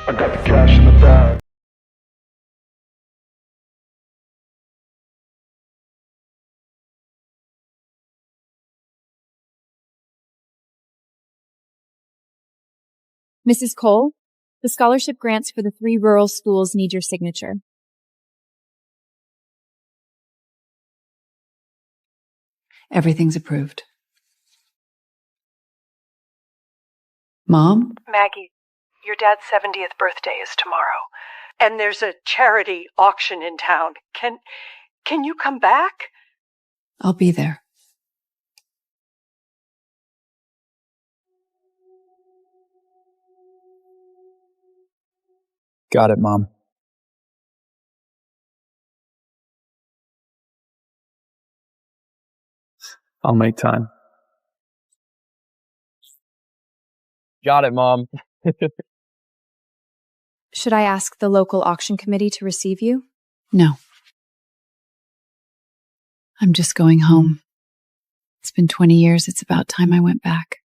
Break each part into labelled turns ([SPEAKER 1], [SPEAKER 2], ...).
[SPEAKER 1] I got the cash in the bag.
[SPEAKER 2] Mrs. Cole, the scholarship grants for the 3 rural schools need your signature.
[SPEAKER 3] Everything's approved. Mom?
[SPEAKER 4] Maggie, your dad's 70th birthday is tomorrow, and there's a charity auction in town. Can you come back?
[SPEAKER 3] I'll be there.
[SPEAKER 5] Got it, Mom. I'll make time. Got it, Mom.
[SPEAKER 2] Should I ask the local auction committee to receive you?
[SPEAKER 3] No. I'm just going home. It's been 20 years. It's about time I went back.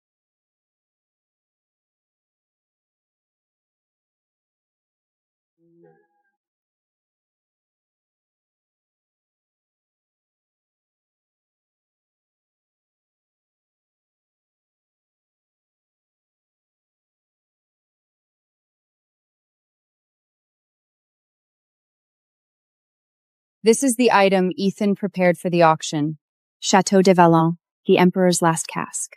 [SPEAKER 2] This is the item Ethan prepared for the auction. Chateau de Vallon, the Emperor's last cask.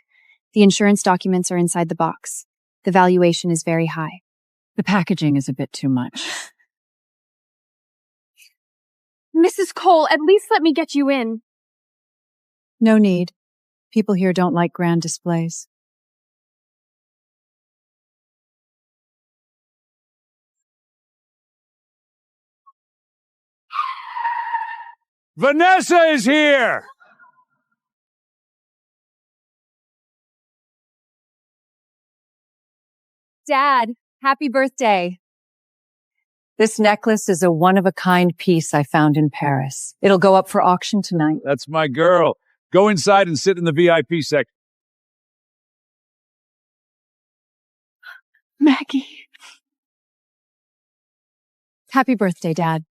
[SPEAKER 2] The insurance documents are inside the box. The valuation is very high.
[SPEAKER 3] The packaging is a bit too much.
[SPEAKER 2] Mrs. Cole, at least let me get you in.
[SPEAKER 3] No need. People here don't like grand displays.
[SPEAKER 6] Vanessa is here!
[SPEAKER 2] Dad, happy birthday.
[SPEAKER 4] This necklace is a one-of-a-kind piece I found in Paris. It'll go up for auction tonight.
[SPEAKER 6] That's my girl. Go inside and sit in the VIP section.
[SPEAKER 3] Maggie. Happy birthday, Dad.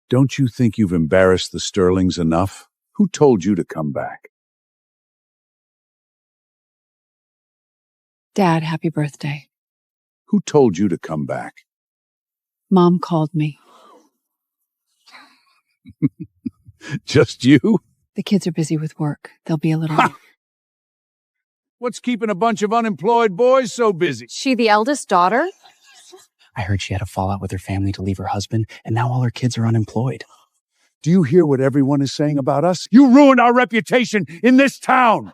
[SPEAKER 6] Don't you think you've embarrassed the Sterlings enough? Who told you to come back?
[SPEAKER 3] Dad, happy birthday.
[SPEAKER 6] Who told you to come back?
[SPEAKER 3] Mom called me.
[SPEAKER 6] Just you?
[SPEAKER 3] The kids are busy with work. They'll be a little...
[SPEAKER 6] What's keeping a bunch of unemployed boys so busy?
[SPEAKER 2] She the eldest daughter?
[SPEAKER 7] I heard she had a fallout with her family to leave her husband, and now all her kids are unemployed.
[SPEAKER 6] Do you hear what everyone is saying about us? You ruined our reputation in this town.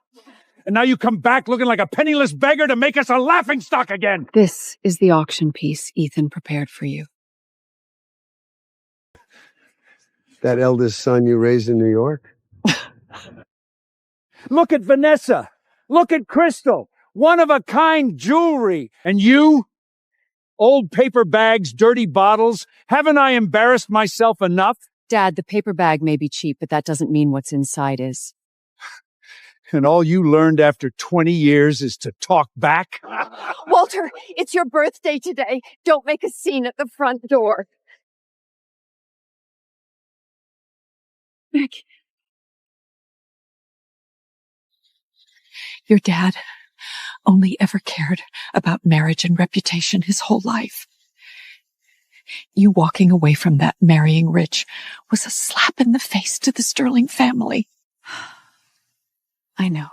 [SPEAKER 6] And now you come back looking like a penniless beggar to make us a laughingstock again.
[SPEAKER 3] This is the auction piece Ethan prepared for you.
[SPEAKER 8] That eldest son you raised in New York?
[SPEAKER 6] Look at Vanessa. Look at Crystal. One-of-a-kind jewelry. And you? Old paper bags, dirty bottles. Haven't I embarrassed myself enough?
[SPEAKER 4] Dad, the paper bag may be cheap, but that doesn't mean what's inside is.
[SPEAKER 6] And all you learned after 20 years is to talk back?
[SPEAKER 4] Walter, it's your birthday today. Don't make a scene at the front door.
[SPEAKER 3] Maggie. Your dad only ever cared about marriage and reputation his whole life. You walking away from that marrying rich was a slap in the face to the Sterling family. I know.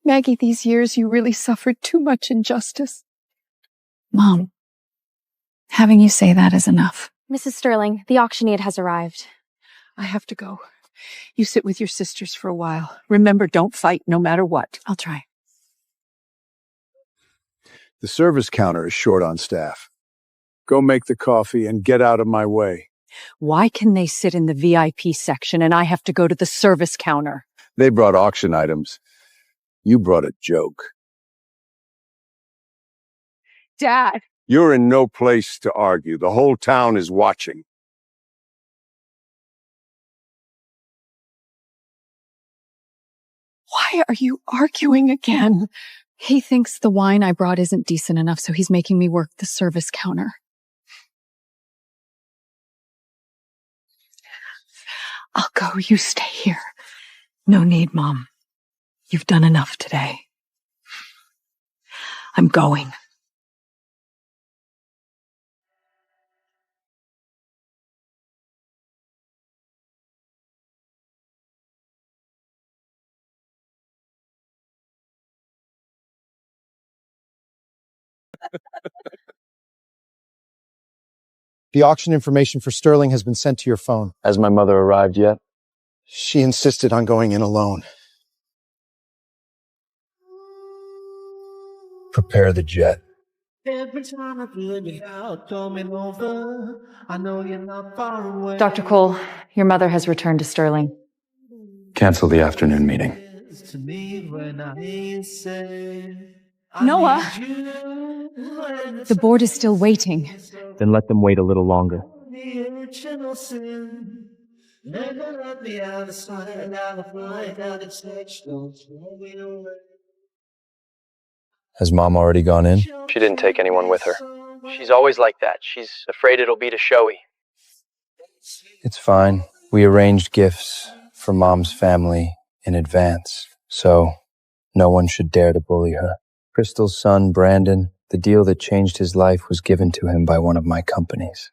[SPEAKER 3] Maggie, these years you really suffered too much injustice. Mom, having you say that is enough.
[SPEAKER 2] Mrs. Sterling, the auctioneer has arrived.
[SPEAKER 3] I have to go. You sit with your sisters for a while. Remember, don't fight no matter what. I'll try.
[SPEAKER 6] The service counter is short on staff. Go make the coffee and get out of my way.
[SPEAKER 4] Why can they sit in the VIP section and I have to go to the service counter?
[SPEAKER 6] They brought auction items. You brought a joke.
[SPEAKER 4] Dad!
[SPEAKER 6] You're in no place to argue. The whole town is watching.
[SPEAKER 3] Why Why are you arguing again?
[SPEAKER 2] He thinks the wine I brought isn't decent enough, so he's making me work the service counter.
[SPEAKER 3] I'll go. You stay here. No need, Mom. You've done enough today. I'm going.
[SPEAKER 1] The auction information for Sterling has been sent to your phone.
[SPEAKER 5] Has my mother arrived yet?
[SPEAKER 1] She insisted on going in alone.
[SPEAKER 5] Prepare the jet.
[SPEAKER 2] Dr. Cole, your mother has returned to Sterling.
[SPEAKER 5] Cancel the afternoon meeting.
[SPEAKER 2] Noah! The board is still waiting.
[SPEAKER 5] Then let them wait a little longer. Has Mom already gone in?
[SPEAKER 9] She didn't take anyone with her. She's always like that. She's afraid it'll be too showy.
[SPEAKER 5] It's fine. We arranged gifts for Mom's family in advance, so no one should dare to bully her. Crystal's son, Brandon, the deal that changed his life was given to him by one of my companies.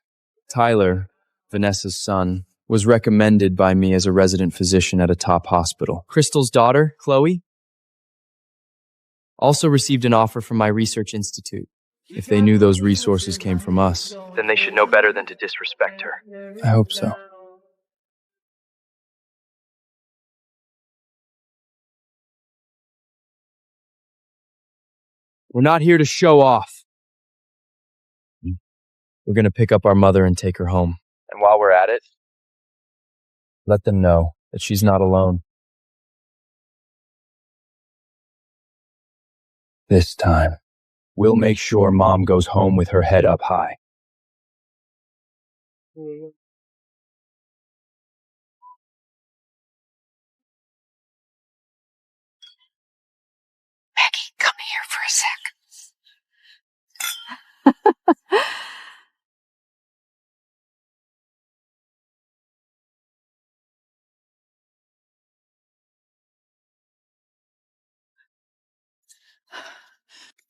[SPEAKER 5] Tyler, Vanessa's son, was recommended by me as a resident physician at a top hospital. Crystal's daughter, Chloe, also received an offer from my research institute. If they knew those resources came from us,
[SPEAKER 9] Then they should know better than to disrespect her.
[SPEAKER 5] I hope so. We're not here to show off. We're going to pick up our mother and take her home.
[SPEAKER 9] And while we're at it,
[SPEAKER 5] Let them know that she's not alone. This time, we'll make sure Mom goes home with her head up high.
[SPEAKER 3] Maggie, come here for a sec.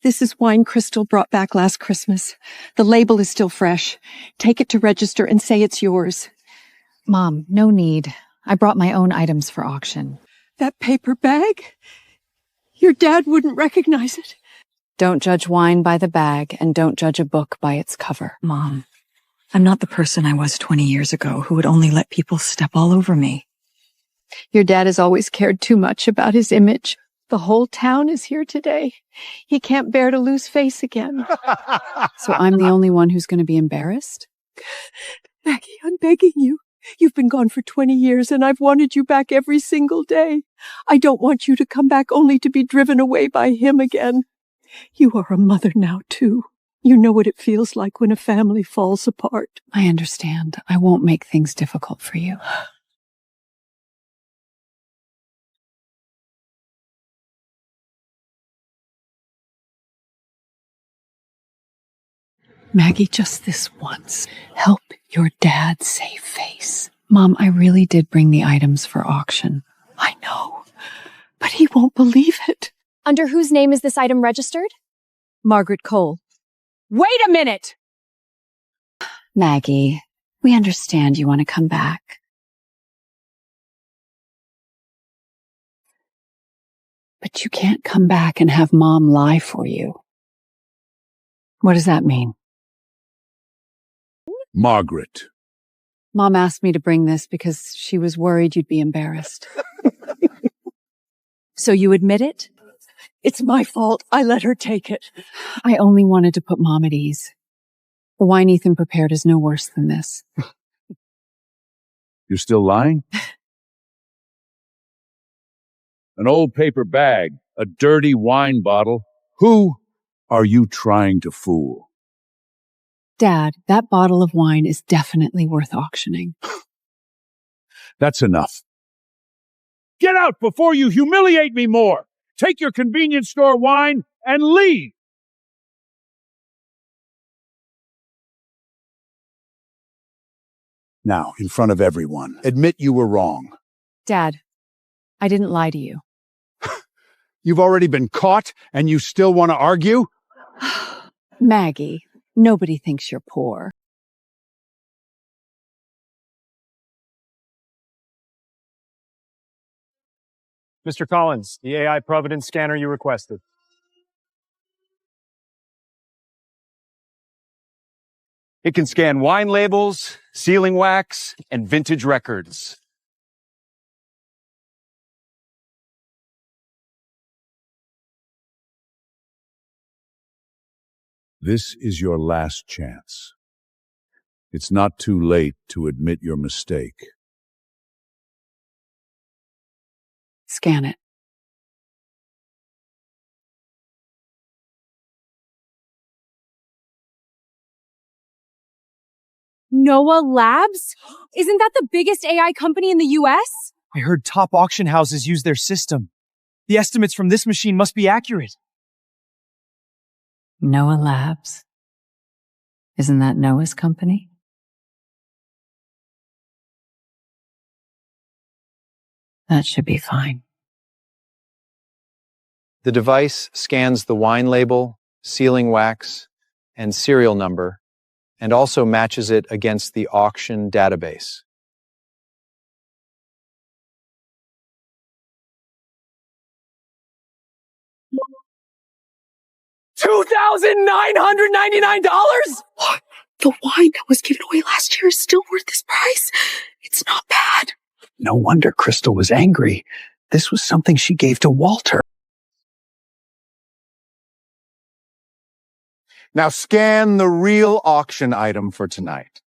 [SPEAKER 3] This is wine Crystal brought back last Christmas. The label is still fresh. Take it to register and say it's yours.
[SPEAKER 2] Mom, no need. I brought my own items for auction.
[SPEAKER 3] That paper bag? Your dad wouldn't recognize it.
[SPEAKER 2] Don't judge wine by the bag, and don't judge a book by its cover.
[SPEAKER 3] Mom, I'm not the person I was 20 years ago who would only let people step all over me. Your dad has always cared too much about his image. The whole town is here today. He can't bear to lose face again.
[SPEAKER 2] So I'm the only one who's going to be embarrassed?
[SPEAKER 3] Maggie, I'm begging you. You've been gone for 20 years and I've wanted you back every single day. I don't want you to come back only to be driven away by him again. You are a mother now, too. You know what it feels like when a family falls apart.
[SPEAKER 2] I understand. I won't make things difficult for you.
[SPEAKER 3] Maggie, just this once. Help your dad save face.
[SPEAKER 2] Mom, I really did bring the items for auction.
[SPEAKER 3] I know, but he won't believe it.
[SPEAKER 10] Under whose name is this item registered?
[SPEAKER 2] Margaret Cole.
[SPEAKER 10] Wait a minute!
[SPEAKER 2] Maggie, we understand you want to come back. But you can't come back and have Mom lie for you. What does that mean?
[SPEAKER 6] Margaret.
[SPEAKER 2] Mom asked me to bring this because she was worried you'd be embarrassed. So you admit it?
[SPEAKER 3] It's my fault. I let her take it.
[SPEAKER 2] I only wanted to put Mom at ease. The wine Ethan prepared is no worse than this.
[SPEAKER 6] You're still lying? An old paper bag, a dirty wine bottle. Who are you trying to fool?
[SPEAKER 2] Dad, that bottle of wine is definitely worth auctioning.
[SPEAKER 6] That's enough. Get out before you humiliate me more! Take your convenience store wine and leave!
[SPEAKER 11] Now, in front of everyone, admit you were wrong.
[SPEAKER 2] Dad, I didn't lie to you.
[SPEAKER 11] You've already been caught, and you still want to argue?
[SPEAKER 2] Maggie, nobody thinks you're poor.
[SPEAKER 12] Mr. Collins, the AI Providence scanner you requested.
[SPEAKER 6] It can scan wine labels, sealing wax, and vintage records.
[SPEAKER 11] This is your last chance. It's not too late to admit your mistake.
[SPEAKER 3] Scan it.
[SPEAKER 10] Noah Labs? Isn't that the biggest AI company in the US?
[SPEAKER 7] I heard top auction houses use their system. The estimates from this machine must be accurate.
[SPEAKER 3] Noah Labs. Isn't that Noah's company? That should be fine.
[SPEAKER 5] The device scans the wine label, sealing wax, and serial number, and also matches it against the auction database.
[SPEAKER 3] $2,999? What? The wine that was given away last year is still worth this price? It's not bad.
[SPEAKER 7] No wonder Crystal was angry. This was something she gave to Walter.
[SPEAKER 11] Now scan the real auction item for tonight.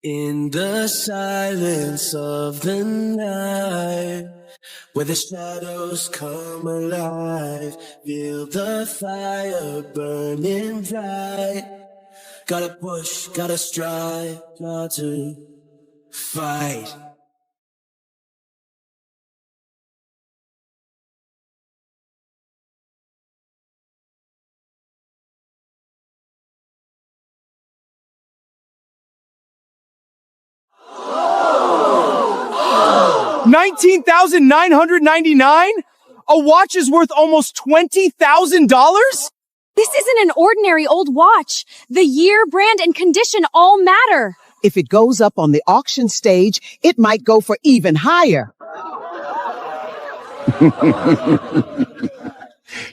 [SPEAKER 13] In the silence of the night, where the shadows come alive, feel the fire burning bright. Gotta push, gotta strive, got to fight.
[SPEAKER 7] $19,999? A watch is worth almost $20,000?
[SPEAKER 10] This isn't an ordinary old watch. The year, brand, and condition all matter.
[SPEAKER 14] If it goes up on the auction stage, it might go for even higher.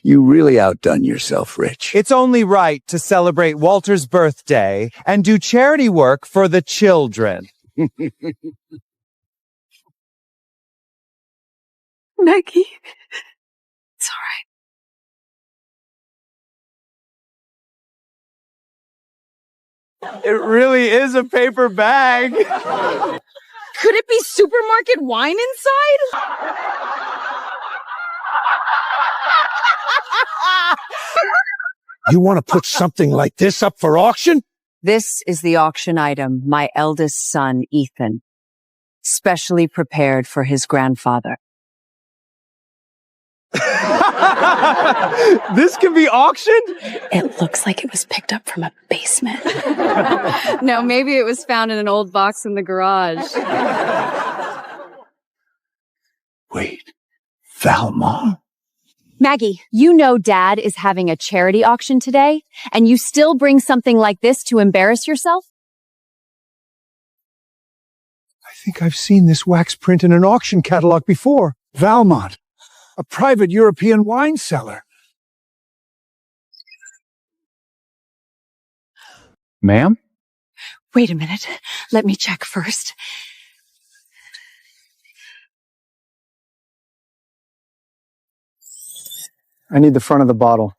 [SPEAKER 11] You really outdone yourself, Rich.
[SPEAKER 15] It's only right to celebrate Walter's birthday and do charity work for the children.
[SPEAKER 3] Maggie, it's all
[SPEAKER 15] It really is a paper bag.
[SPEAKER 10] Could it be supermarket wine inside?
[SPEAKER 11] You want to put something like this up for auction?
[SPEAKER 16] This is the auction item my eldest son, Ethan, specially prepared for his grandfather.
[SPEAKER 15] This can be auctioned?
[SPEAKER 3] It looks like it was picked up from a basement.
[SPEAKER 2] No, maybe it was found in an old box in the garage.
[SPEAKER 11] Wait, Valmont?
[SPEAKER 2] Maggie, you know Dad is having a charity auction today, and you still bring something like this to embarrass yourself?
[SPEAKER 11] I think I've seen this wax print in an auction catalog before. Valmont, a private European wine cellar.
[SPEAKER 6] Ma'am?
[SPEAKER 3] Wait a minute. Let me check first.
[SPEAKER 1] I need the front of the bottle.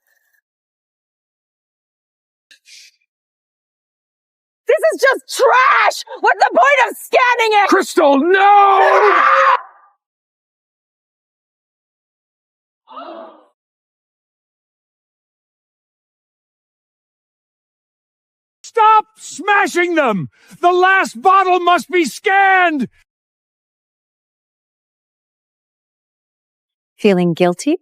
[SPEAKER 10] This is just trash! What's the point of scanning it?
[SPEAKER 6] Crystal, no! smashing them! The last bottle must be scanned!
[SPEAKER 2] Feeling guilty?